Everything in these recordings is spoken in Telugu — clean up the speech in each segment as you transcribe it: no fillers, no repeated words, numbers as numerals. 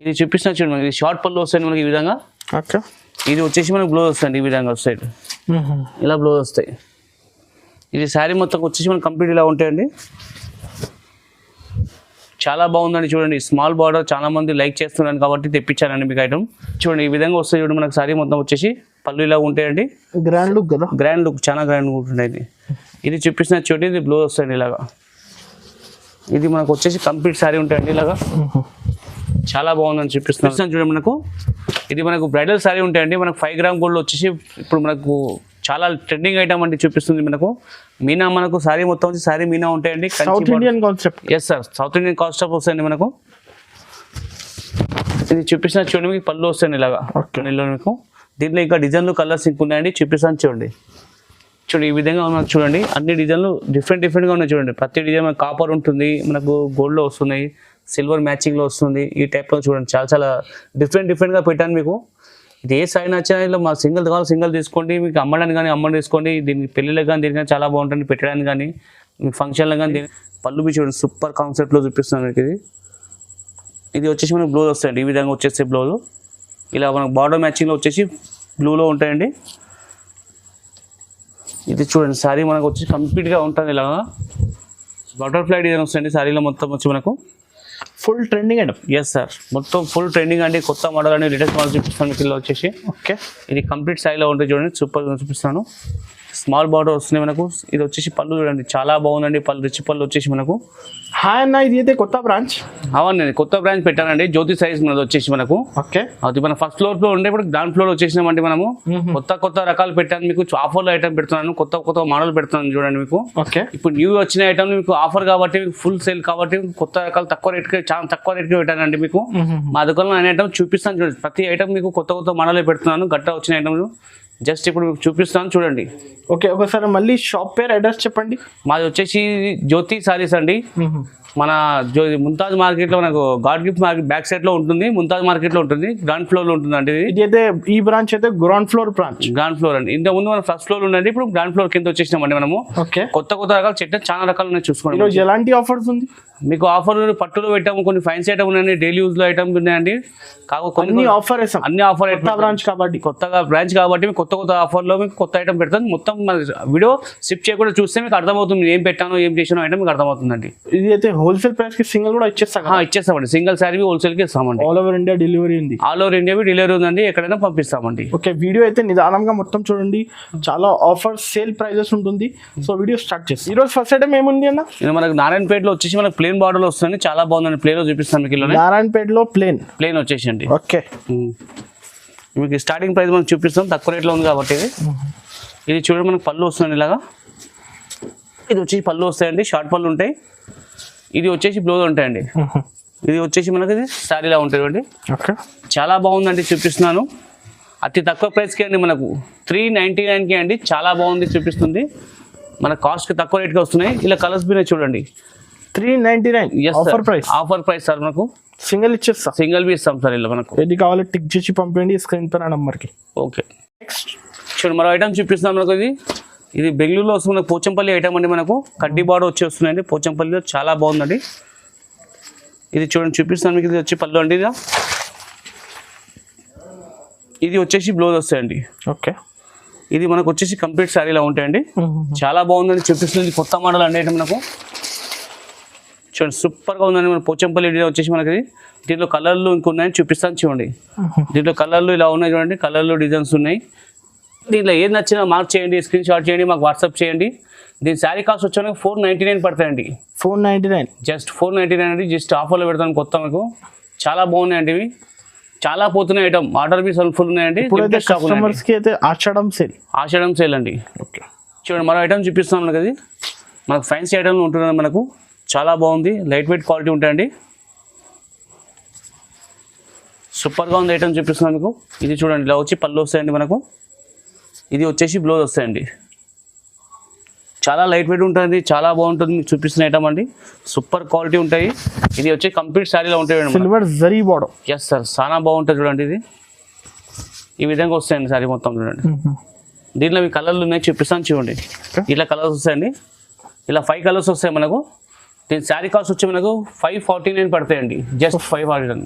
ఇది చూపిస్తున్నా చూడండి మనకి షార్ట్ పళ్ళు వస్తాయి మనకి ఈ విధంగా. ఓకే. ఇది వచ్చేసి మనకి బ్లౌజ్ వస్తాయండి ఈ విధంగా వస్తాయి, ఇలా బ్లౌజ్ వస్తాయి. ఇది శారీ మొత్తం వచ్చేసి మనకి కంప్లీట్ ఇలా ఉంటాయండి. చాలా బాగుందండి చూడండి. స్మాల్ బార్డర్ చాలా మంది లైక్ చేస్తున్నాను కాబట్టి తెప్పించానండి మీకు ఐటమ్. చూడండి ఈ విధంగా వస్తాయి చూడండి మనకి శారీ మొత్తం వచ్చేసి పళ్ళు ఇలా ఉంటాయండి. గ్రాండ్ లుక్ కదా, గ్రాండ్ లుక్, చాలా గ్రాండ్ లుక్ ఉంటుంది. ఇది చూపిస్తున్న చూడండి, ఇది బ్లౌజ్ వస్తాయండి ఇలాగా. ఇది మనకు వచ్చేసి కంప్లీట్ శారీ ఉంటాయండి ఇలాగా. చాలా బాగుందని చూపిస్తున్నాను చూడండి మనకు. ఇది మనకు బ్రైడల్ శారీ ఉంటాయండి. మనకు 5 గ్రామ్ గోల్డ్ వచ్చేసి ఇప్పుడు మనకు చాలా ట్రెండింగ్ ఐటమ్ అండి చూపిస్తుంది మనకు. మీనా మనకు శారీ మొత్తం వచ్చి శారీ మీనా ఉంటాయండి. South Indian concept. Yes sir, South Indian concept వస్తాయండి మనకు. ఇది చూపిస్తున్న చూడండి మీకు పళ్ళు వస్తాయండి ఇలాగా. మీకు దీంట్లో ఇంకా డిజైన్లు కలర్స్ ఇంక ఉన్నాయండి, చూపిస్తాను చూడండి. చూడండి ఈ విధంగా మనకు చూడండి అన్ని డిజైన్లు డిఫరెంట్గా ఉన్నాయి చూడండి. ప్రతి డిజైన్ మనకు కాపర్ ఉంటుంది, మనకు గోల్డ్లో వస్తున్నాయి, సిల్వర్ మ్యాచింగ్లో వస్తుంది. ఈ టైప్లో చూడండి చాలా డిఫరెంట్గా పెట్టాను మీకు. ఇది ఏ సైజ్ నచ్చినా ఇలా మా సింగిల్ కావాలి సింగిల్ తీసుకోండి. మీకు అమ్మడానికి కానీ అమ్మని తీసుకోండి. దీనికి పెళ్ళిళ్ళకి కానీ దీనికి చాలా బాగుంటుంది పెట్టడానికి కానీ, మీ ఫంక్షన్లకు కానీ. పళ్ళు బి చూడండి సూపర్ కాన్సెప్ట్లో చూపిస్తున్నాను మీకు. ఇది వచ్చేసి మనకు బ్లౌజ్ వస్తాయండి ఈ విధంగా వచ్చేసి బ్లౌజ్ ఇలా మనకు బార్డర్ మ్యాచింగ్లో వచ్చేసి బ్లూలో ఉంటాయండి. ఇది చూడండి శారీ మనకు వచ్చి కంప్లీట్గా ఉంటుంది ఇలాగా. బటర్ఫ్లై డిజైన్ వస్తాయండి శారీలో మొత్తం వచ్చి మనకు. ఫుల్ ట్రెండింగ్ అండి. ఎస్ సార్, మొత్తం ఫుల్ ట్రెండింగ్ అండి. కొత్త మోడల్ అండి, లేటెస్ట్ మోడల్ చూపిస్తాను మీకు ఇలా వచ్చేసి. ఓకే. ఇది కంప్లీట్ శారీలో ఉంటుంది చూడండి, సూపర్ చూపిస్తాను. స్మాల్ బార్డర్ వస్తున్నాయి మనకు. ఇది వచ్చేసి పళ్ళు చూడండి చాలా బాగుందండి. పళ్ళు రిచ్ పళ్ళు వచ్చేసి మనకు. హాయ్ అన్న, ఇది అయితే కొత్త బ్రాంచ్. అవునండి, కొత్త బ్రాంచ్ పెట్టానండి. జ్యోతి సైజ్ మనది వచ్చేసి మనకు. ఓకే. అది మన ఫస్ట్ ఫ్లోర్ ఉండే, ఇప్పుడు గ్రౌండ్ ఫ్లోర్ వచ్చేసినామండి మనము. కొత్త రకాలు పెట్టాను మీకు. ఆఫర్లో ఐటమ్ పెడుతున్నాను, కొత్త మోడల్ పెడుతున్నాను చూడండి మీకు. ఓకే. ఇప్పుడు న్యూ వచ్చిన ఐటమ్ మీకు ఆఫర్ కాబట్టి, మీకు ఫుల్ సేల్ కాబట్టి కొత్త రకాలు తక్కువ రేట్కి, చాలా తక్కువ రేట్కి పెట్టానండి మీకు. మా దుకాణంలో అనే ఐటమ్ చూపిస్తాను చూడండి. ప్రతి ఐటమ్ మీకు కొత్త మోడలే పెడుతున్నాను. గట్ట వచ్చిన ఐటమ్ జస్ట్ ఇప్పుడు మీకు చూపిస్తాను చూడండి. ఓకే, ఒకసారి మళ్ళీ షాప్ పేరు అడ్రస్ చెప్పండి. మాది వచ్చేసి జ్యోతి సారీస్ అండి. మన ముంతాజ్ మార్కెట్లో మనకు God gift market back side లో ఉంటుంది. ముంతాజ్ మార్కెట్ లో ఉంటుంది, గ్రౌండ్ ఫ్లోర్ లో ఉంటుంది అండి. ఇది అయితే ఈ బ్రాంచ్ అయితే ground floor branch. Ground floor అండి. ఇంత ముందు మనం ఫస్ట్ ఫ్లోర్ ఉండండి, ఇప్పుడు గ్రౌండ్ ఫ్లోర్ కింద వచ్చేసినామండి మనము. ఓకే. కొత్త రకాల చెట్టు చాలా రకాలు ఉన్నాయి చూసుకోండి. ఈరోజు ఎలాంటి ఆఫర్స్ ఉంది మీకు? ఆఫర్ పట్టులో పెట్టాము, కొన్ని ఫైన్స్ ఐటమ్ ఉన్నాయండి, డైలీ యూజ్ లో ఐటమ్ ఉన్నాయండి. అన్ని ఆఫర్ బ్రాంచ్ కాబట్టి, కొత్తగా బ్రాంచ్ కాబట్టి కొత్త ఆఫర్ లో మీకు కొత్త ఐటమ్ పెడతాను. మొత్తం వీడియో స్కిప్ చేయకుండా చూస్తే మీకు అర్థమవుతుంది ఏం పెట్టానో ఏం చేసానో ఐటమ్ మీకు అర్థమవుతుందండి. ఇది అయితే హోల్సేల్ ప్రైస్ కి సింగిల్ కూడా ఇచ్చేస్తామండి. సింగిల్ శారీ హోల్సేల్ కి ఇస్తామండి. ఆల్ ఓవర్ ఇండియా డెలివరీ ఉంది. ఆల్ ఓవర్ ఇండియా డెలివరీ ఉందండి, ఎక్కడైనా పంపిస్తామండి. ఓకే, వీడియో అయితే నిదానంగా మొత్తం చూడండి. చాలా ఆఫర్ సేల్ ప్రైజెస్ ఉంటుంది. సో వీడియో స్టార్ట్ చేస్తాం. ఈ రోజు ఫస్ట్ ఐటమ్ ఏముంది అన్న? మనకు నారాయణపేటలో వచ్చేసి మనకు ప్లేన్ బార్డర్ వస్తుంది, చాలా బాగుందండి. ప్లేన్ లో చూపిస్తాను మీకు. నారాయణపేటలో ప్లేన్ వచ్చేసండి. ఓకే. మీకు స్టార్టింగ్ ప్రైస్ మనం చూపిస్తాం, తక్కువ రేట్లో ఉంది కాబట్టి. ఇది చూడండి మనకు పళ్ళు వస్తుంది ఇలాగా. ఇది వచ్చేసి పళ్ళు వస్తాయండి, షార్ట్ పళ్ళు ఉంటాయి. ఇది వచ్చేసి బ్లౌజ్ ఉంటాయండి. ఇది వచ్చేసి మనకి శారీలా ఉంటుంది. చాలా బాగుందండి, చూపిస్తున్నాను. అతి తక్కువ ప్రైస్కి అండి, మనకు 399కి అండి. చాలా బాగుంది, చూపిస్తుంది. మన కాస్ట్కి తక్కువ రేట్కి వస్తున్నాయి. ఇలా కలర్స్ బినే చూడండి. 399 ఆఫర్ ప్రైస్ సార్. మనకు సింగిల్ ఇచ్చేస్తాం, సింగిల్ బి ఇస్తాం సార్. ఇలా మనకు ఏది కావాలి టిక్ చేసి పంపండి స్క్రీన్ పైన నంబర్కి. ఓకే. నెక్స్ట్ చూడండి మరో ఐటమ్ చూపిస్తున్నాం మనకు. ఇది బెంగళూరులో వస్తుంది, పోచంపల్లి ఐటమ్ అండి. మనకు కడ్డీ బార్డర్ వచ్చి వస్తున్నాయండి పోచంపల్లిలో, చాలా బాగుందండి. ఇది చూడండి చూపిస్తాను మీకు. ఇది వచ్చి పళ్ళు అండి. ఇది వచ్చేసి బ్లౌజ్ వస్తాయండి. ఓకే. ఇది మనకు వచ్చేసి కంప్లీట్ శారీలా ఉంటాయండి. చాలా బాగుందండి, చూపిస్తుంది. కొత్త మోడల్ అండి మనకు. చూడండి సూపర్గా ఉందండి. మన పోచంపల్లి వచ్చేసి మనకి దీంట్లో కలర్లు ఇంకున్నాయని చూపిస్తాను చూడండి. దీంట్లో కలర్లు ఇలా ఉన్నాయి చూడండి, కలర్లు డిజైన్స్ ఉన్నాయి. దీంట్లో ఏది నచ్చినా మార్క్ చేయండి, స్క్రీన్ షాట్ చేయండి, మాకు వాట్సాప్ చేయండి. దీని శారీ కాస్ట్ వచ్చాక 499 పడతాయండి. 499 జస్ట్ 499 అండి. జస్ట్ ఆఫర్లో పెడతాను కొత్త. మీకు చాలా బాగున్నాయండి ఇవి, చాలా పోతున్నాయి ఐటమ్. ఆర్డర్ బి ఫుల్ ఉన్నాయండి. ఆషాఢం సేల్ అండి. ఓకే. చూడండి మరో ఐటమ్ చూపిస్తాం మనకి. అది మనకు ఫ్యాన్సీ ఐటమ్ ఉంటున్నాయి మనకు. చాలా బాగుంది, లైట్ వెయిట్ క్వాలిటీ ఉంటాయండి. సూపర్గా ఉంది ఐటమ్ చూపిస్తున్నాను మీకు. ఇది చూడండి ఇలా వచ్చి పళ్ళు వస్తాయండి మనకు. ఇది వచ్చేసి బ్లౌజ్ వస్తాయండి. చాలా లైట్ వెయిట్ ఉంటుంది, చాలా బాగుంటుంది. మీకు చూపిస్తున్న ఐటమ్ అండి, సూపర్ క్వాలిటీ ఉంటాయి. ఇది వచ్చి కంప్లీట్ శారీలో ఉంటాయి. Silver zari border. Yes sir, చాలా బాగుంటుంది చూడండి. ఇది ఈ విధంగా వస్తాయండి శారీ మొత్తం చూడండి. దీంట్లో మీ కలర్లు ఉన్నాయి, చూపిస్తాను చూడండి. ఇలా కలర్స్ వస్తాయండి. ఇలా 5 కలర్స్ వస్తాయి మనకు. దీని శారీ కాస్ట్ వచ్చి మనకు 549 పడతాయండి. జస్ట్ 549.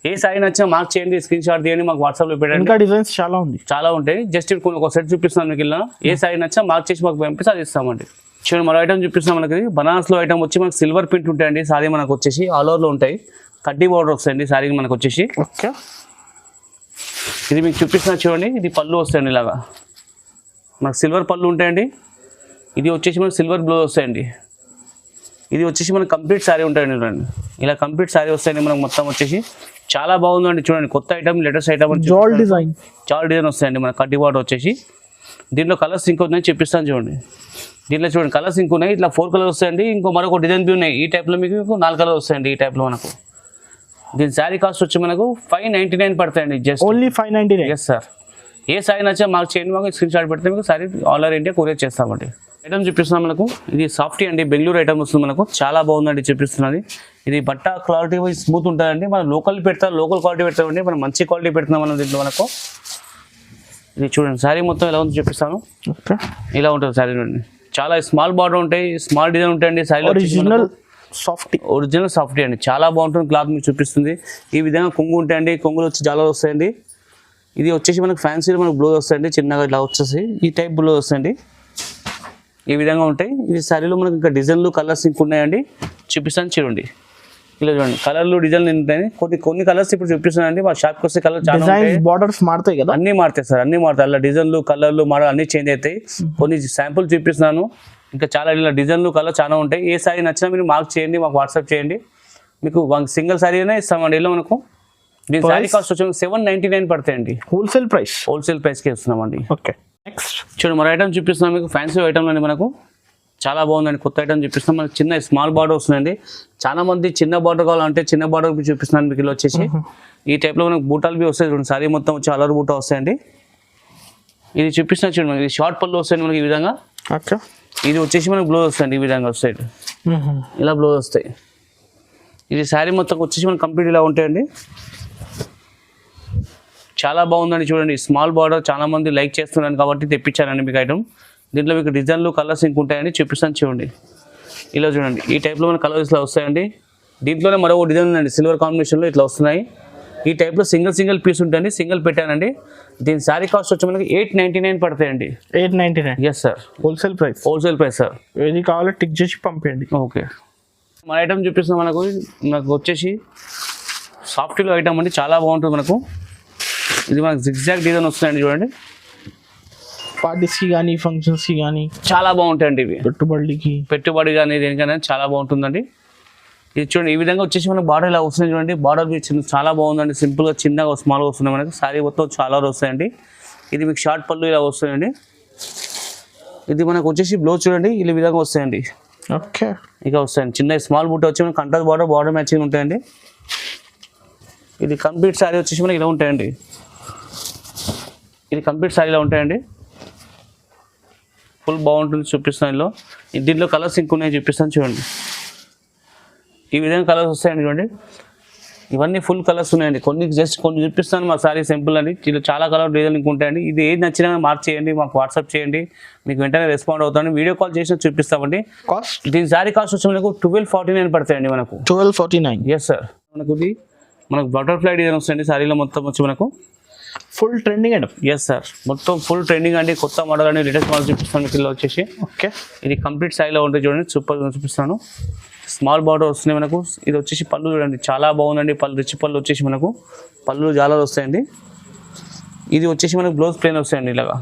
ఏ సారీ నచ్చినా మార్క్ చేయండి, స్క్రీన్ షాట్ తీయండి, మాకు వాట్సాప్లో పెట్టండి. ఇంకా డిజైన్స్ చాలా ఉంది, చాలా ఉంటాయి. జస్ట్ ఇప్పుడు ఒక సెట్ చూపిస్తున్నాను మీకు. ఇలా ఏ సారీ నచ్చినా మార్క్ చేసి మాకు పంపిస్తే అది ఇస్తామండి. చూడండి మరో ఐటమ్ చూపిస్తాం. మనకి బనారస్లో ఐటమ్ వచ్చి మనకి సిల్వర్ ప్రింట్ ఉంటాయండి. సారీ మనకు వచ్చేసి ఆల్ ఓవర్లో ఉంటాయి. కడ్డీ బోర్డర్ వస్తాయండి సారీకి మనకు వచ్చేసి. ఓకే, ఇది మీకు చూపిస్తున్నా చూడండి. ఇది పళ్ళు వస్తాయండి, ఇలాగా మనకు సిల్వర్ పళ్ళు ఉంటాయండి. ఇది వచ్చేసి మనకు సిల్వర్ బ్లౌజ్ వస్తాయండి. ఇది వచ్చేసి మనకు కంప్లీట్ శారీ ఉంటాయండి. చూడండి ఇలా కంప్లీట్ శారీ వస్తాయండి మనకు మొత్తం వచ్చేసి. చాలా బాగుందండి చూడండి. కొత్త ఐటమ్, లేటెస్ట్ ఐటమ్, జాల్ డిజైన్ వస్తాయండి మన కడ్డీ బార్డర్ వచ్చేసి. దీంట్లో కలర్స్ ఇంకో ఉన్నాయి చూపిస్తాను చూడండి. దీంట్లో చూడండి కలర్స్ ఇంకో ఉన్నాయి. ఇట్లా 4 కలర్స్ వస్తాయండి. ఇంకో మరొక డిజైన్ బి ఉన్నాయి. ఈ టైప్లో మీకు 4 కలర్స్ వస్తాయండి ఈ టైప్లో మనకు. దీని శారీ కాస్ట్ వచ్చి మనకు 599 పడతాయండి. Just only 599. Yes sir. ఏ సారీ నచ్చా మాకు చేయండి, మాకు స్క్రీన్ షాట్ పెడితే మీకు sari all over India courier చేస్తామండి. ఐటమ్ చూపిస్తున్నాం మనకు. ఇది సాఫ్టీ అండి, బెంగళూరు ఐటమ్ వస్తుంది మనకు. చాలా బాగుందండి చూపిస్తున్నది. ఇది బట్ట క్వాలిటీ స్మూత్ ఉంటుందండి. మనం లోకల్ క్వాలిటీ పెడతామండి. మనం మంచి క్వాలిటీ పెడుతున్నాం మనం దీంట్లో మనకు. ఇది చూడండి శారీ మొత్తం ఎలా ఉందో చూపిస్తాను. ఓకే, ఇలా ఉంటుంది శారీ చూడండి. చాలా స్మాల్ బార్డర్ ఉంటాయి, స్మాల్ డిజైన్ ఉంటాయండి. శారీలో ఒరిజినల్ సాఫ్టీ అండి. చాలా బాగుంటుంది క్లాత్ మీకు చూపిస్తుంది. ఈ విధంగా కొంగు ఉంటాయండి. కొంగులు వచ్చి జాలలు వస్తాయండి. ఇది వచ్చేసి మనకు ఫ్యాన్సీ మనకు బ్లౌజ్ వస్తాయండి. చిన్నగా ఇట్లా వచ్చేసి ఈ టైప్ బ్లౌజ్ వస్తాయండి. ఈ విధంగా ఉంటాయి. ఇది శారీలో మనకు ఇంకా డిజైన్లు, కలర్స్ ఇంక ఉన్నాయండి. చూపిస్తాను చూడండి. ఇలా చూడండి కలర్లు, డిజైన్లు ఉంటాయి. కొన్ని కలర్స్ ఇప్పుడు చూపిస్తున్నాయండి. మా షాప్కి వస్తే కలర్ చాలా ఉంటాయి. బార్డర్స్ మారుతాయి కదా, అన్నీ మారుతాయి సార్, అన్నీ మారుతాయి. అలా డిజైన్లు, కలర్లు, మోడల్ అన్నీ చేంజ్ అవుతాయి. కొన్ని శాంపుల్ చూపిస్తున్నాను. ఇంకా చాలా ఇలా డిజైన్లు, కలర్ చాలా ఉంటాయి. ఏ సారీ నచ్చినా మీరు మార్క్ చేయండి, మాకు వాట్సాప్ చేయండి. మీకు సింగిల్ సారీ అయినా ఇస్తామండి. ఇలా మనకు దీని సారీ కాస్ట్ వచ్చి 799 పడతాయండి. హోల్సేల్ ప్రైస్కి ఇస్తున్నామండి. ఓకే, నెక్స్ట్ చూడండి మరో ఐటమ్ చూపిస్తున్నాం మీకు. ఫ్యాన్సీ ఐటమ్ అండి మనకు. చాలా బాగుందండి. కొత్త ఐటమ్ చూపిస్తాం. మనకి చిన్న స్మాల్ బార్డర్ వస్తుందండి. చాలా మంది చిన్న బార్డర్ కావాలంటే చిన్న బార్డర్ చూపిస్తున్నాను మీకు. ఇలా వచ్చేసి ఈ టైప్లో మనకు బూటాలు బి వస్తాయి చూడండి. సారీ మొత్తం వచ్చి అలర్ బూటా వస్తాయండి. ఇది చూపిస్తున్నా చూడండి. మనకి షార్ట్ పళ్ళు వస్తాయండి మనకి ఈ విధంగా. ఓకే, ఇది వచ్చేసి మనకు బ్లౌజ్ వస్తాయండి. ఈ విధంగా వస్తాయి, ఇలా బ్లౌజ్ వస్తాయి. ఇది శారీ మొత్తం వచ్చేసి మనకు కంప్లీట్ ఇలా ఉంటాయండి. చాలా బాగుందండి చూడండి. స్మాల్ బార్డర్ చాలా మంది లైక్ చేస్తున్నాను కాబట్టి తెప్పించానండి మీకు ఐటమ్. దీంట్లో మీకు డిజైన్లు, కలర్స్ ఇంక ఉంటాయండి. చూపిస్తాను చూడండి. ఇలా చూడండి ఈ టైప్లో మన కలర్స్ ఇలా వస్తాయండి. దీంట్లోనే మరో డిజైన్ ఉందండి, సిల్వర్ కాంబినేషన్లో ఇట్లా వస్తున్నాయి. ఈ టైప్లో సింగిల్ పీస్ ఉంటాయండి. సింగిల్ పెట్టానండి. దీని శారీ కాస్ట్ వచ్చి మనకి 899 పడతాయండి. 899. Yes sir, wholesale price sir. ఏది కావాలో టిక్ చేసి పంపేయండి. ఓకే, మన ఐటమ్ చూపిస్తాం మనకు వచ్చేసి సాఫ్టీలో ఐటమ్ అండి. చాలా బాగుంటుంది మనకు. ఇది మనకు జిగ్జాగ్ డిజైన్ వస్తుందండి చూడండి. పార్టీస్కి కానీ, ఫంక్షన్స్కి కానీ చాలా బాగుంటాయండి ఇవి. పెట్టుబడి కానీ దేనికైనా చాలా బాగుంటుందండి. ఇది చూడండి ఈ విధంగా వచ్చేసి మనకు బార్డర్ ఇలా వస్తుంది చూడండి. బార్డర్ చాలా బాగుందండి. సింపుల్గా చిన్నగా స్మాల్గా వస్తుంది మనకు. శారీ మొత్తం చాలా వస్తాయండి. ఇది మీకు షార్ట్ పళ్ళు ఇలా వస్తాయండి. ఇది మనకు వచ్చేసి బ్లౌజ్ చూడండి ఈ విధంగా వస్తాయండి. ఓకే, ఇక వస్తాయండి. చిన్న స్మాల్ బూట వచ్చి మనకి కంట్రాస్ట్ బార్డర్ మ్యాచింగ్ ఉంటాయండి. ఇది కంప్లీట్ శారీ వచ్చేసి మనకి ఇలా ఉంటాయండి. ఇది కంప్లీట్ శారీ ఇలా ఉంటాయండి. ఫుల్ బాగుంటుంది చూపిస్తాను. దీంట్లో కలర్స్ ఇంకున్నాయి చూపిస్తాను చూడండి. ఈ విధంగా కలర్స్ వస్తాయండి చూడండి. ఇవన్నీ ఫుల్ కలర్స్ ఉన్నాయండి. కొన్ని చూపిస్తాను మా సారీ సింపుల్ అని. ఇలా చాలా కలర్ డిజైన్ ఉంటాయండి. ఇది ఏది నచ్చినా మార్క్ చేయండి, మాకు వాట్సాప్ చేయండి. మీకు వెంటనే రెస్పాండ్ అవుతాను. వీడియో కాల్ చేసి చూపిస్తామండి. కాస్ట్ దీని సారీ కాస్ట్ వచ్చి మనకు 1249 పడతాయండి మనకు. 1249. Yes sir. మనకు బటర్ఫ్లై డిజైన్ వస్తాయండి సారీలో మొత్తం వచ్చి మనకు. ఫుల్ ట్రెండింగ్ అండి. ఎస్ సార్, మొత్తం ఫుల్ ట్రెండింగ్ అండి. కొత్త మోడల్ అండి, లేటెస్ట్ మోడల్ చూపిస్తాను మీకు. ఇలా వచ్చేసి ఓకే, ఇది కంప్లీట్ సారీలో ఉంటుంది చూడండి. సూపర్ చూపిస్తాను. స్మాల్ బార్డర్ వస్తున్నాయి మనకు. ఇది వచ్చేసి పళ్ళు చూడండి చాలా బాగుందండి. రిచ్ పళ్ళు వచ్చేసి మనకు పళ్ళు జాలలు వస్తాయండి. ఇది వచ్చేసి మనకు బ్లౌజ్ ప్లేన్ వస్తాయండి ఇలాగా.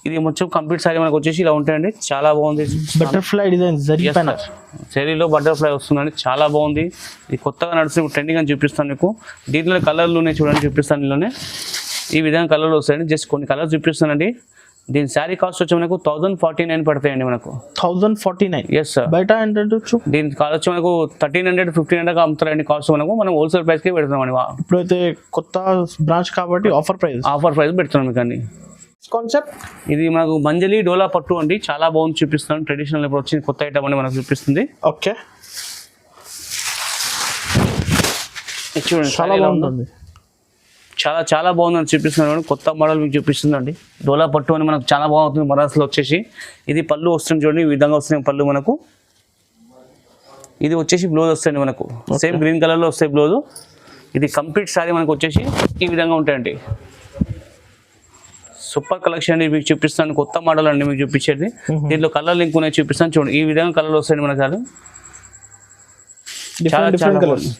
ఇది మొత్తం కంప్లీట్ సారీ మనకు వచ్చేసి ఇలా ఉంటాయండి. చాలా బాగుంది. బటర్ఫ్లై డిజైన్ జరీలో బటర్ఫ్లై వస్తుందండి. చాలా బాగుంది. ఇది కొత్తగా నడుస్తుంది, ట్రెండింగ్ అని చూపిస్తాను మీకు. దీంట్లో కలర్లు ఉన్నాయి చూడండి, చూపిస్తాను. ఇందులోనే ఈ విధంగా కలర్లు వస్తాయండి. జస్ట్ కొన్ని కలర్స్ చూపిస్తానండి. దీని శారీ కాస్ట్ వచ్చి మనకు 1049 పడతాయండి మనకు. 1049. Yes sir. బయట దీని కాస్ట్ వచ్చి మనకు 1300 1500 అమ్ముతారండి కాస్ట్. మనం హోల్సేల్ ప్రైస్కి పెడుతున్నామండి. ఇప్పుడైతే కొత్త బ్రాంచ్ కాబట్టి ఆఫర్ ప్రైస్ పెడుతున్నాం మీకు అన్ని. కాన్సెప్ట్ ఇది మనకు మంజలి డోలా పట్టు అండి. చాలా బాగుంది చూపిస్తాను. ట్రెడిషనల్ ఇప్పుడు వచ్చింది కొత్త ఐటమ్ అని మనకు చూపిస్తుంది. ఓకే, చూడండి చాలా బాగుంటుంది. చాలా బాగుందని చూపిస్తున్నాను. కొత్త మోడల్ మీకు చూపిస్తుందండి. డోలా పట్టు అని మనకు చాలా బాగుంటుంది బనారస్లో వచ్చేసి. ఇది పళ్ళు వస్తుంది చూడండి. ఈ విధంగా వస్తుంది పళ్ళు మనకు. ఇది వచ్చేసి బ్లౌజ్ వస్తాయండి మనకు సేమ్ గ్రీన్ కలర్లో వస్తాయి బ్లౌజ్. ఇది కంప్లీట్ సారీ మనకు వచ్చేసి ఈ విధంగా ఉంటాయండి. సూపర్ కలెక్షన్ అండి మీకు చూపిస్తాను, కొత్త మోడల్ అండి మీకు చూపించేది. దీంట్లో కలర్ లింక్ ఉన్నాయి చూపిస్తాను చూడండి. ఈ విధంగా కలర్లు వస్తాయండి మనకు చాలా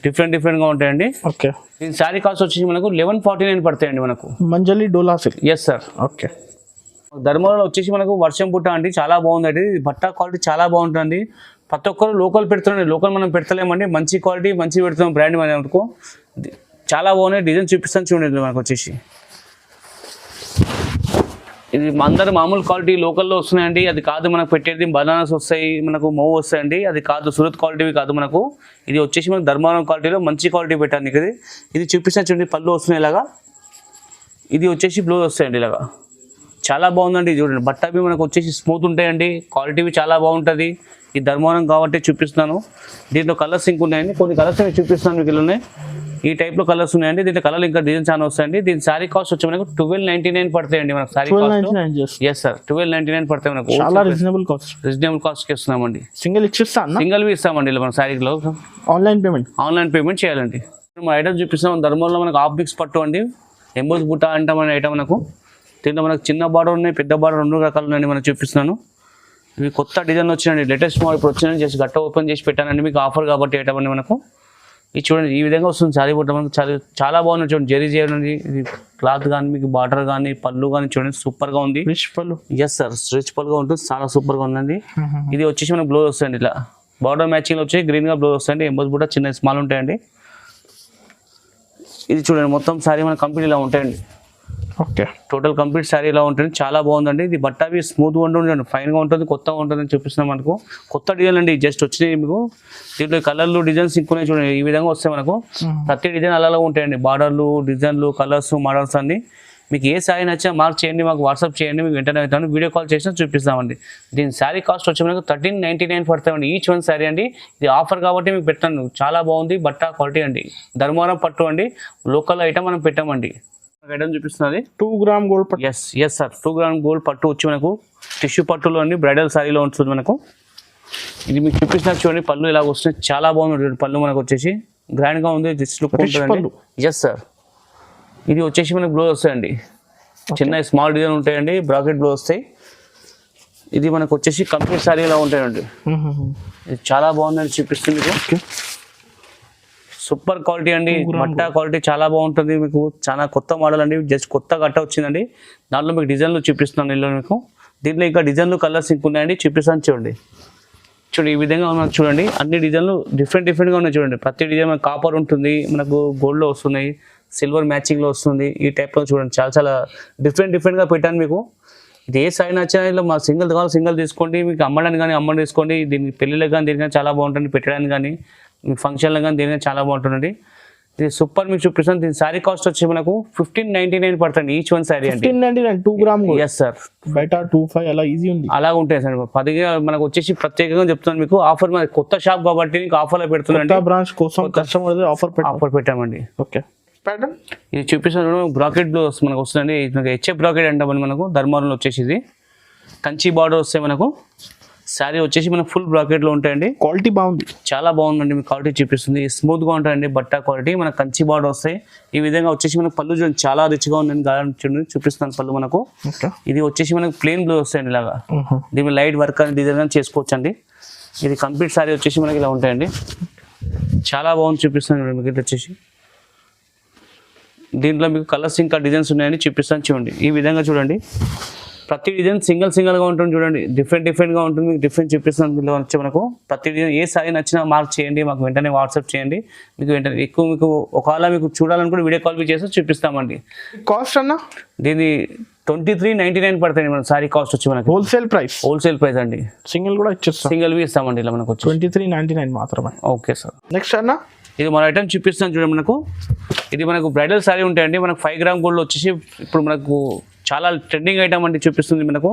డిఫరెంట్ గా ఉంటాయండి. ఓకే, దీని శారీ కాస్ట్ వచ్చేసి మనకు 1149 పడతాయండి మనకు. Manjali Dola silk. Yes sir. Okay, Dharmavaram వచ్చేసి మనకు వర్షం పుట్ట అండి, చాలా బాగుందండి. బట్ట క్వాలిటీ చాలా బాగుంటుంది. ప్రతి ఒక్కరు లోకల్ పెడుతున్నాండి, లోకల్ మనం పెడతలేమండి. మంచి క్వాలిటీ మంచి పెడుతున్నాం బ్రాండ్ మనకు. చాలా బాగున్నాయి. డిజైన్ చూపిస్తాను చూడండి. మనకు వచ్చేసి ఇది అందరు మామూలు క్వాలిటీ లోకల్లో వస్తున్నాయండి. అది కాదు మనకు పెట్టేది బనానాస్ వస్తాయి, మనకు మౌ వస్తాయండి. అది కాదు సూరత్ క్వాలిటీవి కాదు మనకు. ఇది వచ్చేసి మనకు ధర్మవరం క్వాలిటీలో మంచి క్వాలిటీ పెట్టాను ఇది. ఇది చూపిస్తాను చూడండి. పళ్ళు వస్తున్నాయి ఇలాగా. ఇది వచ్చేసి బ్లౌజ్ వస్తాయండి ఇలాగా. చాలా బాగుందండి. చూడండి బట్ట అవి మనకు వచ్చేసి స్మూత్ ఉంటాయండి, క్వాలిటీవి చాలా బాగుంటుంది. ఈ ధర్మవరం కాబట్టి చూపిస్తున్నాను. దీంట్లో కలర్స్ ఇంక ఉన్నాయండి, కొన్ని కలర్స్ నేను చూపిస్తున్నాను మీకు. ఉన్నాయి ఈ టైప్లో కలర్స్ ఉన్నాయండి. దీంట్లో కలర్ ఇంకా డిజైన్ చాలా వస్తాయండి. దీని శారీ కాస్ట్ వచ్చి మనకు 1299 పడతాయండి మనకు. శారీ కాస్ట్ ఎస్ సార్ 1299 పడతాయి మనకు. చాలా రీజనబుల్ కాస్ట్కి ఇస్తున్నామండి. సింగిల్ ఇచ్చిస్తా సింగిల్ ఇస్తామండి ఇలా మన శారీలో. ఆన్లైన్ పేమెంట్ చేయాలండి. మన ఐటమ్ చూపిస్తాం. ధర్మంలో మనకు హాఫ్ మిక్స్ పట్టు అండి, ఎంబోస్ బుట్ట అంటామని ఐటమ్ మనకు. దీంట్లో మనకు చిన్న బార్డర్ ఉన్నాయి, పెద్ద బార్డర్ 2 రకాలు ఉన్నాయండి మనకు చూపిస్తున్నాను. ఇవి కొత్త డిజైన్ వచ్చినాయండి, లేటెస్ట్ మోడల్ ఇప్పుడు వచ్చినాయి. జస్ట్ గట్ట ఓపెన్ చేసి పెట్టానండి మీకు ఆఫర్ కాబట్టి ఐటమ్ అండి మనకు. ఇది చూడండి ఈ విధంగా వస్తుంది శారీ బుట్ట మనకు. చాలా బాగుంది చూడండి. జరీ చేయండి. ఇది క్లాత్ కానీ మీకు బార్డర్ కానీ పళ్ళు కానీ చూడండి సూపర్గా ఉంది. రిచ్ పళ్ళు. ఎస్ సార్ రిచ్ పళ్ళుగా ఉంటుంది, చాలా సూపర్గా ఉందండి. ఇది వచ్చేసి మనకు బ్లౌజ్ వస్తాయండి ఇట్లా బార్డర్ మ్యాచింగ్ వచ్చి గ్రీన్గా బ్లౌజ్ వస్తాయండి. ఎంబోస్ బుట్ట చిన్న స్మాల్ ఉంటాయండి. ఇది చూడండి మొత్తం శారీ మన కంప్లీట్ ఇలా ఉంటాయండి. ఓకే, టోటల్ కంప్లీట్ శారీ ఇలా ఉంటుంది. చాలా బాగుందండి. ఇది బట్ట అవి స్మూత్గా ఉంటుంది, ఫైన్గా ఉంటుంది, కొత్తగా ఉంటుంది అని చూపిస్తున్నాం మనకు. కొత్త డిజైన్ అండి జస్ట్ వచ్చినాయి మీకు. దీంట్లో కలర్లు డిజైన్స్ ఇంకొనే చూడండి ఈ విధంగా వస్తాయి మనకు. ప్రతి డిజైన్ అలా ఉంటాయండి. బార్డర్లు డిజైన్లు కలర్స్ మోడల్స్ అన్ని. మీకు ఏ శారీ నచ్చినా మార్క్ చేయండి, మాకు వాట్సాప్ చేయండి, మీకు వెంటనే అవుతాను. వీడియో కాల్ చేసినా చూపిస్తామండి. దీని శారీ కాస్ట్ వచ్చి మనకు 1399 పడతామండి ఈచ్ వన్ శారీ అండి. ఇది ఆఫర్ కాబట్టి మీకు పెట్టాను. చాలా బాగుంది బట్ట క్వాలిటీ అండి. ధర్మవరం పట్టు అండి, లోకల్ ఐటమ్ మనం పెట్టామండి. ఐటమ్ చూపిస్తున్నది 2 గ్రామ్ గోల్డ్ పట్టు. ఎస్ సార్ 2 గ్రామ్ గోల్డ్ పట్టు వచ్చి మనకు టిష్యూ పట్టులో అండి, బ్రైడల్ శారీలో ఉంటుంది మనకు. ఇది మీకు చూపిస్తున్నా చూడండి. పళ్ళు ఇలా వస్తుంది, చాలా బాగుంది పళ్ళు మనకు వచ్చేసి గ్రాండ్గా ఉంది, జస్ట్ లుక్ ఉంటుంది. Yes sir. ఇది వచ్చేసి మనకు బ్లౌజ్ వస్తాయండి, చిన్న స్మాల్ డిజైన్ ఉంటాయండి, బ్రాకెట్ బ్లౌజ్ వస్తాయి. ఇది మనకు వచ్చేసి కంప్లీట్ శారీ ఇలా ఉంటాయండి. ఇది చాలా బాగుందని చూపిస్తుంది మీకు. సూపర్ క్వాలిటీ అండి, బట్ట క్వాలిటీ చాలా బాగుంటుంది మీకు. చాలా కొత్త మోడల్ అండి, జస్ట్ కొత్త గట్ట వచ్చిందండి. దాంట్లో మీకు డిజైన్లు చూపిస్తున్నాను ఇందులో మీకు. దీంట్లో ఇంకా డిజైన్లు కలర్స్ ఇంక ఉన్నాయండి, చూపిస్తాను చూడండి. చూడండి ఈ విధంగా మనకు చూడండి అన్ని డిజైన్లు డిఫరెంట్గా ఉన్నాయి చూడండి. ప్రతి డిజైన్ మనకు కాపర్ ఉంటుంది, మనకు గోల్డ్లో వస్తున్నాయి, సిల్వర్ మ్యాచింగ్లో వస్తుంది. ఈ టైప్లో చూడండి చాలా డిఫరెంట్గా పెట్టాను మీకు. ఇది ఏ సైడ్ నచ్చినా ఇలా మా సింగిల్ కావాలి సింగిల్ తీసుకోండి, మీకు అమ్మడానికి కానీ అమ్మని తీసుకోండి. దీనికి పెళ్ళిళ్ళకి కానీ దీనికి చాలా బాగుంటుంది, పెట్టడానికి కానీ మీ ఫంక్షన్లకు కానీ దీనికి చాలా బాగుంటుందండి. ఇది సూపర్ మీకు చూపిస్తాను. దీని శారీ కాస్ట్ వచ్చి మనకు 1599 పడుతుంది ఈచ్ వన్ శారీ అండి. 1599 2 గ్రామ్. Yes sir. బయట 25 అలా ఈజీ ఉంది, అలా ఉంటాయి సార్. 10గా మనకు వచ్చేసి ప్రత్యేకంగా చెప్తున్నాను మీకు. ఆఫర్ మన కొత్త షాప్ కాబట్టి మీకు ఆఫర్లో పెడుతున్నాండి. బ్రాంచ్ కోసం కస్టమర్ ఆఫర్ పెట్టామండి. ఓకే, ప్యాటర్న్ ఇది చూపిస్తాను. బ్రాకెట్ బ్లూ మనకు వస్తుందండి. హెచ్ఎఫ్ బ్రాకెట్ అంటామని మనకు ధర్మవరంలో వచ్చేసి ఇది కంచి బార్డర్ వస్తే మనకు శారీ వచ్చేసి మనకు ఫుల్ బ్రాకెట్లో ఉంటాయండి. క్వాలిటీ బాగుంది, చాలా బాగుందండి. మీకు క్వాలిటీ చూపిస్తుంది, స్మూత్గా ఉంటాయండి బట్ట క్వాలిటీ. మనకు కంచి బార్డర్ వస్తాయి. ఈ విధంగా వచ్చేసి మనకు పళ్ళు చూడండి చాలా రిచ్గా ఉందండి. చూడండి చూపిస్తాను పళ్ళు మనకు. ఇది వచ్చేసి మనకు ప్లెయిన్ బ్లూ వస్తాయండి ఇలాగా. దీని లైట్ వర్క్ అని డిజైన్ అని చేసుకోవచ్చు అండి. ఇది కంప్లీట్ శారీ వచ్చేసి మనకి ఇలా ఉంటాయండి. చాలా బాగుంది చూపిస్తాను మీకు. ఇది వచ్చేసి దీంట్లో మీకు కలర్స్ ఇంకా డిజైన్స్ ఉన్నాయని చూపిస్తాను చూడండి. ఈ విధంగా చూడండి ప్రతి డిజైన్ సింగిల్గా ఉంటుంది చూడండి. డిఫరెంట్గా ఉంటుంది మీకు. డిఫరెంట్ చూపిస్తాను దీనిలో వచ్చి మనకు. ప్రతి డిజైన్ ఏ సారీ నచ్చినా మార్క్ చేయండి, మాకు వెంటనే వాట్సాప్ చేయండి. మీకు వెంటనే ఎక్కువ మీకు ఒకవేళ మీకు చూడాలనుకుంటే వీడియో కాల్ చేసి చూపిస్తామండి. కాస్ట్ అన్న దీని 2399 పడుతుంది మన సారీ కాస్ట్ వచ్చి మనకు. హోల్సేల్ ప్రైస్ అండి. సింగిల్ కూడా ఇచ్చేస్తాం, సింగిల్ ఇస్తామండి ఇలా మనకు 2399 మాత్రమే. Okay sir. నెక్స్ట్ అన్న ఇది మన ఐటమ్ చూపిస్తాను చూడండి మనకు. ఇది మనకు బ్రైడల్ శారీ ఉంటాయండి. మనకు 5 గ్రామ్ గోల్డ్ వచ్చేసి ఇప్పుడు మనకు చాలా ట్రెండింగ్ ఐటమ్ అండి చూపిస్తుంది మనకు.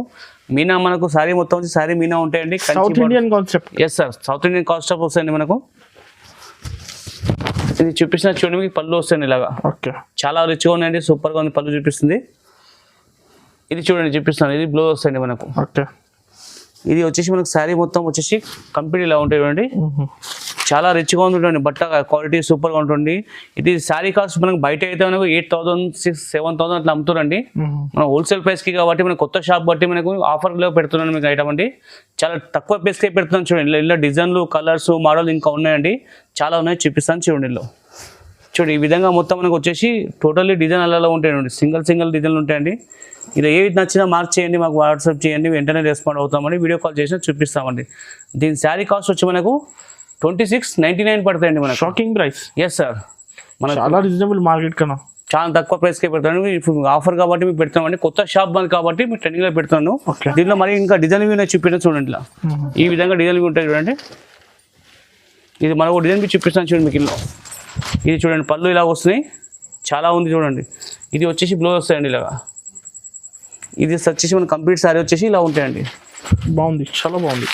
మీనా మనకు శారీ మొత్తం వచ్చి శారీ మీనా ఉంటాయండి. South Indian concept. Yes sir South Indian concept వస్తాయండి మనకు. ఇది చూపిస్తున్న చూడండి మీకు పళ్ళు వస్తాయండి ఇలాగా. ఓకే, చాలా రిచ్గా ఉన్నాయండి, సూపర్గా ఉంది పళ్ళు చూపిస్తుంది. ఇది చూడండి చూపిస్తాను. ఇది బ్లౌజ్ వస్తాయండి మనకు. ఓకే, ఇది వచ్చేసి మనకు శారీ మొత్తం వచ్చేసి కంప్లీట్ ఇలా ఉంటాయి చూడండి. చాలా రిచ్గా ఉంది చూడండి, బట్ట క్వాలిటీ సూపర్గా ఉంటుంది. ఇది శారీ కాస్ట్ మనకు బయట అయితే మనకు 8,000 7,000 అట్లా అమ్ముతారండి. మనం హోల్సేల్ ప్రైస్కి కాబట్టి మన కొత్త షాప్ బట్టి మనకు ఆఫర్లో పెడుతున్నాను మీకు ఐటమ్ అండి. చాలా తక్కువ ప్రైస్కే పెడుతున్నాను చూడండి. ఇలా డిజైన్లు కలర్స్ మోడల్ ఇంకా ఉన్నాయండి, చాలా ఉన్నాయి, చూపిస్తాను చూడండి. ఇలా చూడండి, ఈ విధంగా మొత్తం మనకు వచ్చేసి టోటల్లీ డిజైన్ అలా ఉంటాయండి, సింగిల్ డిజైన్లు ఉంటాయండి. ఇలా ఏది నచ్చినా మార్క్ చేయండి, మాకు వాట్సాప్ చేయండి, వెంటనే రెస్పాండ్ అవుతామండి, వీడియో కాల్ చేసినా చూపిస్తామండి. దీని శారీ కాస్ట్ వచ్చి మనకు 2699 పడతాయండి మనకు. Shocking price. ఎస్ సార్, మనకు చాలా రీజనబుల్ మార్కెట్ కన్నా చాలా తక్కువ ప్రైస్కే పెడతాను. ఇప్పుడు ఆఫర్ కాబట్టి మీకు పెడతామండి, కొత్త షాప్ బంద్ కాబట్టి మీకు ట్రెండింగ్లో పెడతాను. దీంట్లో మరి ఇంకా డిజైన్ మీద చూపించాను చూడండి. ఇలా ఈ విధంగా డిజైన్ ఉంటాయి చూడండి. ఇది మనకు డిజైన్ మీద చూపిస్తాను చూడండి మీకు. ఇలా ఇది చూడండి, పళ్ళు ఇలా వస్తున్నాయి, చాలా ఉంది చూడండి. ఇది వచ్చేసి బ్లౌజ్ వస్తాయండి ఇలాగా. ఇది వచ్చేసి మన కంప్లీట్ శారీ వచ్చేసి ఇలా ఉంటాయండి. బాగుంది, చాలా బాగుంది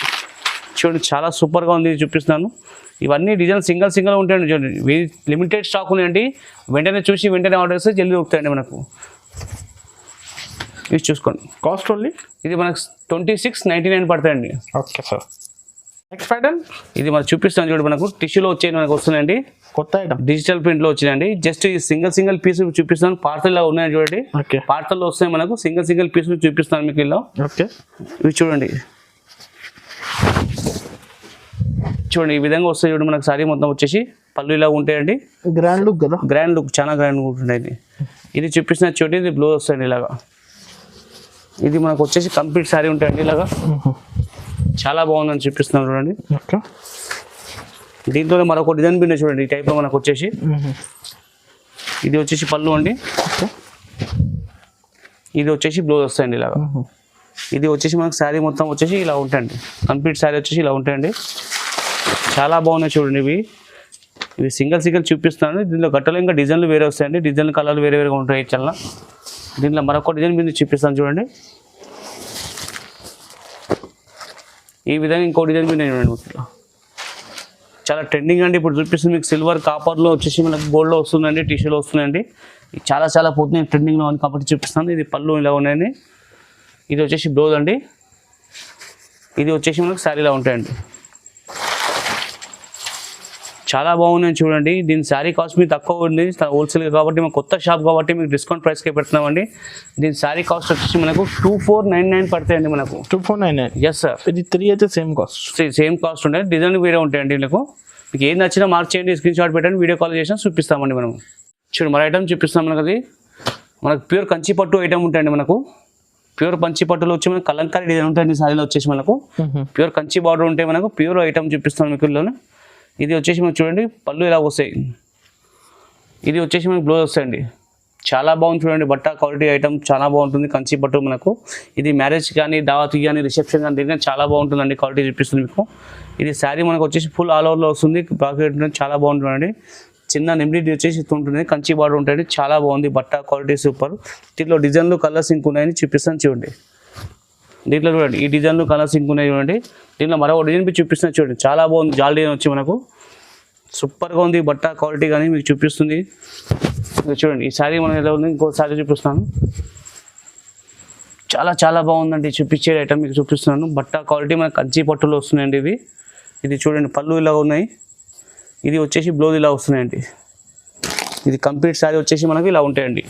చూడండి, చాలా సూపర్గా ఉంది. ఇది చూపిస్తున్నాను. ఇవన్నీ డిజైన్ సింగిల్ ఉంటాయండి చూడండి. లిమిటెడ్ స్టాక్ ఉన్నాయండి, వెంటనే చూసి వెంటనే ఆర్డర్ చేస్తే జల్దీ దొరుకుతాయండి మనకు. ఇది చూసుకోండి, కాస్ట్ ఓన్లీ ఇది మనకు 2699 పడతాయండి. Okay sir. నెక్స్ట్ ప్యాటర్న్ ఇది మనం చూపిస్తాను చూడండి. మనకు టిష్యూలో వచ్చే మనకు వస్తున్నాయండి, కొత్త ఐటమ్ డిజిటల్ ప్రింట్లో వచ్చినాయండి. జస్ట్ ఈ సింగిల్ పీస్ చూపిస్తాను. పార్సల్ ఉన్నాయండి చూడండి. ఓకే, పార్సల్లో వస్తాయి మనకు సింగిల్ పీస్ చూపిస్తాను మీకు. ఇలా ఓకే, ఇవి చూడండి. చూడండి, ఈ విధంగా వస్తాయి చూడండి. మనకు సారీ మొత్తం వచ్చేసి పళ్ళు ఇలా ఉంటాయండి. గ్రాండ్ లుక్ కదా, గ్రాండ్ లుక్, చాలా గ్రాండ్ లుక్ ఉంటుంది. ఇది చూపిస్తున్న చూడండి, ఇది బ్లౌజ్ వస్తాయండి ఇలాగా. ఇది మనకు వచ్చేసి కంప్లీట్ శారీ ఉంటాయండి ఇలాగా. చాలా బాగుందని చూపిస్తున్నాం చూడండి. ఓకే, దీంట్లో మరొక డిజైన్ బిన్న చూడండి, ఈ టైప్లో మనకు వచ్చేసి. ఇది వచ్చేసి పళ్ళు అండి, ఇది వచ్చేసి బ్లౌజ్ వస్తాయండి ఇలాగా. ఇది వచ్చేసి మనకు శారీ మొత్తం వచ్చేసి ఇలా ఉంటాయండి, కంప్లీట్ శారీ వచ్చేసి ఇలా ఉంటాయండి. చాలా బాగున్నాయి చూడండి. ఇవి సింగిల్ చూపిస్తున్నాను. దీనిలో గట్టలో ఇంకా డిజైన్లు వేరే వస్తాయండి, డిజైన్ కలర్లు వేరేగా ఉంటాయి చాలా. దీంట్లో మరొక డిజైన్ మీద చూపిస్తాను చూడండి. ఈ విధంగా ఇంకో డిజైన్ మీద చూడండి, చాలా ట్రెండింగ్ అండి. ఇప్పుడు చూపిస్తుంది మీకు సిల్వర్ కాపర్లో వచ్చేసి మనకు గోల్డ్లో వస్తుందండి, టిష్యూలో వస్తుందండి. చాలా పోతున్నాయి ట్రెండింగ్లో ఉంది కాబట్టి చూపిస్తాను. ఇది పళ్ళు ఇలా ఉన్నాయండి. ఇది వచ్చేసి బ్లౌజ్ అండి. ఇది వచ్చేసి మనకు శారీలా ఉంటాయండి. చాలా బాగున్నాయి చూడండి. దీని శారీ కాస్ట్ మీకు తక్కువ ఉంది, హోల్సేల్ కాబట్టి మనకు కొత్త షాప్ కాబట్టి మీకు డిస్కౌంట్ ప్రైస్కే పెడుతున్నామండి. దీని శారీ కాస్ట్ వచ్చేసి మనకు 2499 పడతాయండి మనకు. 2499. Yes sir. ఇది 3 అయితే సేమ్ కాస్ట్ ఉంటాయి, డిజైన్ వేరే ఉంటాయండి. మీకు ఏది నచ్చినా మార్క్ చేయండి, స్క్రీన్ షాట్ పెట్టండి, వీడియో కాల్ చేసినా చూపిస్తామండి మనం. చూడండి మన ఐటమ్ చూపిస్తాం మనకు. అది మనకు ప్యూర్ కంచి పట్టు ఐటమ్ ఉంటాయండి. మనకు ప్యూర్ కంచి పట్టులో వచ్చి మనకు కలంకారీ డిజైన్ ఉంటాయండి. శారీలో వచ్చేసి మనకు ప్యూర్ కంచి బార్డర్ ఉంటాయి. మనకు ప్యూర్ ఐటమ్ చూపిస్తాం మీకు. ఇది వచ్చేసి మనకు చూడండి, పళ్ళు ఇలా వస్తాయి. ఇది వచ్చేసి మనకు బ్లౌజ్ వస్తాయండి. చాలా బాగుంది చూడండి, బట్ట క్వాలిటీ ఐటమ్ చాలా బాగుంటుంది. కంచి పట్టు మనకు ఇది మ్యారేజ్ కానీ, దావత్కి కానీ, రిసెప్షన్ కానీ దీనికి చాలా బాగుంటుందండి. క్వాలిటీ చూపిస్తుంది మీకు. ఇది శారీ మనకు వచ్చేసి ఫుల్ ఆల్ ఓవర్లో వస్తుంది, బాగా చాలా బాగుంటుందండి. చిన్న నిమ్మిడి వచ్చేసి ఉంటుంది, కంచి బార్డర్ ఉంటుంది, చాలా బాగుంది. బట్ట క్వాలిటీ సూపర్. దీంట్లో డిజైన్లు కలర్స్ ఇంక ఉన్నాయని చూపిస్తాను చూడండి. దీంట్లో చూడండి, ఈ డిజైన్లు కలర్స్ ఇంక ఉన్నాయి చూడండి. దీంట్లో మరొక డిజైన్ పి చూపిస్తున్నా చూడండి, చాలా బాగుంది. జాల్ డిజైన్ వచ్చి మనకు సూపర్గా ఉంది. బట్ట క్వాలిటీ కానీ మీకు చూపిస్తుంది చూడండి. ఈ శారీ మనం ఎలా ఉంది, ఇంకో శారీ చూపిస్తాను. చాలా బాగుందండి. చూపించే ఐటమ్ మీకు చూపిస్తున్నాను. బట్ట క్వాలిటీ మనకు కంచి పట్టులో వస్తున్నాయండి ఇవి. ఇది చూడండి, పళ్ళు ఇలా ఉన్నాయి. ఇది వచ్చేసి బ్లౌజ్ ఇలా వస్తున్నాయండి. ఇది కంప్లీట్ శారీ వచ్చేసి మనకు ఇలా ఉంటాయండి.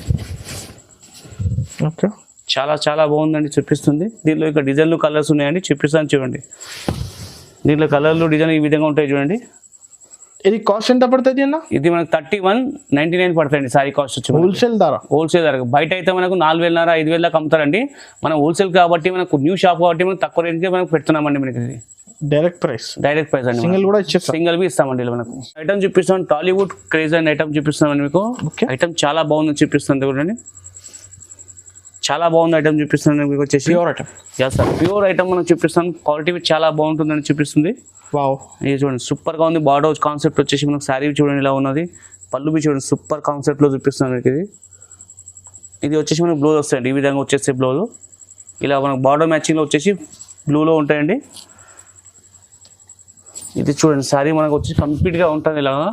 ఓకే, చాలా బాగుందండి, చూపిస్తుంది. దీనిలో ఇంకా డిజైన్లు కలర్స్ ఉన్నాయండి, చూపిస్తాను చూడండి. దీంట్లో కలర్లు డిజైన్ ఈ విధంగా ఉంటాయి చూడండి. ఇది కాస్ట్ ఎంత పడుతుంది అన్న? ఇది మనకు 3199 పడుతుంది శారీ కాస్ట్ వచ్చి. హోల్సేల్ ధర బయట అయితే మనకు 4000 5,000 దాకా అమ్ముతారండి. మనం హోల్సేల్ కాబట్టి మనకు న్యూ షాప్ కాబట్టి మనకు తక్కువ రేట్కి మనకు పెడుతున్నామండి. మనకి ఇది డైరెక్ట్ ప్రైస్ అండి. సింగిల్ కూడా ఇచ్చేస్తాం, సింగిల్ బి ఇస్తామండి. ఇలా మనకు ఐటమ్ చూపిస్తాం, టాలీవుడ్ క్రేజ్ అండ్ ఐటమ్ చూపిస్తామండి మీకు. ఐటమ్ చాలా బాగుంది చూపిస్తుంది చూడండి. చాలా బాగుంది ఐటమ్ చూపిస్తుంది మీకు వచ్చేసి. Pure item. Yeah sir, pure item మనం చూపిస్తాను. క్వాలిటీ చాలా బాగుంటుందని చూపిస్తుంది. వావ్, ఇది చూడండి సూపర్గా ఉంది. బార్డర్ కాన్సెప్ట్ వచ్చేసి మనకు శారీ చూడండి ఇలా ఉన్నది. పళ్ళు బి చూడండి సూపర్ కాన్సెప్ట్లో చూపిస్తున్నాను మీకు. ఇది వచ్చేసి మనకు బ్లౌజ్ వస్తాయండి. ఈ విధంగా వచ్చేసి బ్లౌజ్ ఇలా మనకు బార్డర్ మ్యాచింగ్లో వచ్చేసి బ్లూలో ఉంటాయండి. ఇది చూడండి, శారీ మనకు వచ్చి కంప్లీట్గా ఉంటుంది ఇలాగా.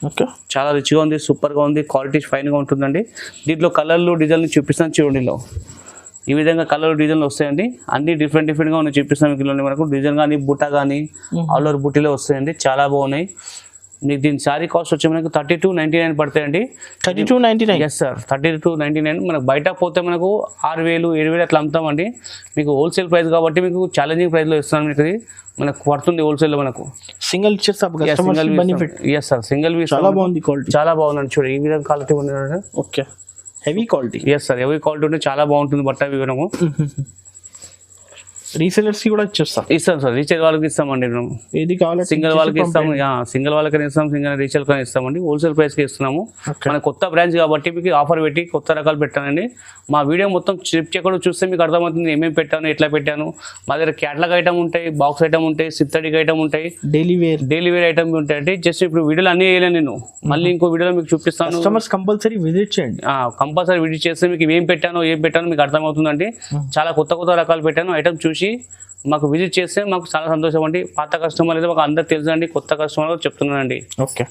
ఓకే, చాలా రిచ్గా ఉంది, సూపర్గా ఉంది, క్వాలిటీ ఫైన్గా ఉంటుందండి. దీంట్లో కలర్లు డిజైన్లు చూపిస్తాను చూడండి. ఇలా ఈ విధంగా కలర్ డిజైన్లు వస్తాయండి. అన్ని డిఫరెంట్గా ఉన్నాయి చూపిస్తాం మీకు. ఇందులో మనకు డిజైన్ కానీ బుట్ట కానీ ఆల్ ఓవర్ బుట్టిలో వస్తాయండి, చాలా బాగున్నాయి. మీకు దీని శారీ కాస్ట్ వచ్చి మనకు 3299 పడతాయండి. 3299. Yes sir, 3299. మనకు బయట పోతే మనకు 6000 7000 అట్లా అమ్ముతామండి. మీకు హోల్సేల్ ప్రైస్ కాబట్టి మీకు ఛాలెంజింగ్ ప్రైస్లో ఇస్తాను. మీకు ఇది మనకు పడుతుంది హోల్సేల్లో మనకు. సింగిల్ ఇచ్చేస్తా customers benefit. Yes sir, single piece చాలా బాగుంది క్వాలిటీ, చాలా బాగుందండి. చూడండి ఈ విధంగా క్వాలిటీ ఉంది. Okay, heavy quality. Yes sir, heavy quality ఉంటే చాలా బాగుంటుంది బట్ట వివరము. రీసెలర్స్ కి కూడా ఇచ్చేస్తాం. ఇస్తాం సార్, రీసేల్ వాళ్ళకి ఇస్తామండి. మేము ఏది కావాలి సింగిల్ వాళ్ళకి ఇస్తాము, సింగిల్ వాళ్ళకని ఇస్తాం, సింగిల్ రీసేల్ కానీ ఇస్తామండి. హోల్సేల్ ప్రైస్కి ఇస్తున్నాము. మన కొత్త బ్రాంచ్ కాబట్టి మీకు ఆఫర్ పెట్టి కొత్త రకాలు పెట్టానండి. మా వీడియో మొత్తం స్ట్రిప్ చెక్కడ చూస్తే మీకు అర్థమవుతుంది ఏమేమి పెట్టాను, ఎట్లా పెట్టాను. మా దగ్గర క్యాటలాగ్ ఐటమ్ ఉంటాయి, బాక్స్ ఐటమ్ ఉంటాయి, సిథెటిక్ ఐటమ్ ఉంటాయి, డైలీ వేర్ ఐటమ్ ఉంటాయి. అంటే జస్ట్ ఇప్పుడు వీడియోలో అన్నీ వేయలేను నేను, మళ్ళీ ఇంకో వీడియోలో మీకు చూపిస్తాను. కస్టమర్స్ కంపల్సరీ విజిట్ చేయండి. కంపల్సరీ విజిట్ చేస్తే మీకు ఏం పెట్టాను మీకు అర్థమవుతుందండి. చాలా కొత్త రకాలు పెట్టాను. ఐటమ్ చూసి మాకు విజిట్ చేస్తే మాకు చాలా సంతోషం అండి. పాత కస్టమర్ అయితే మాకు అందరు తెలుసు అండి, కొత్త కస్టమర్ చెప్తున్నానండి. ఓకే,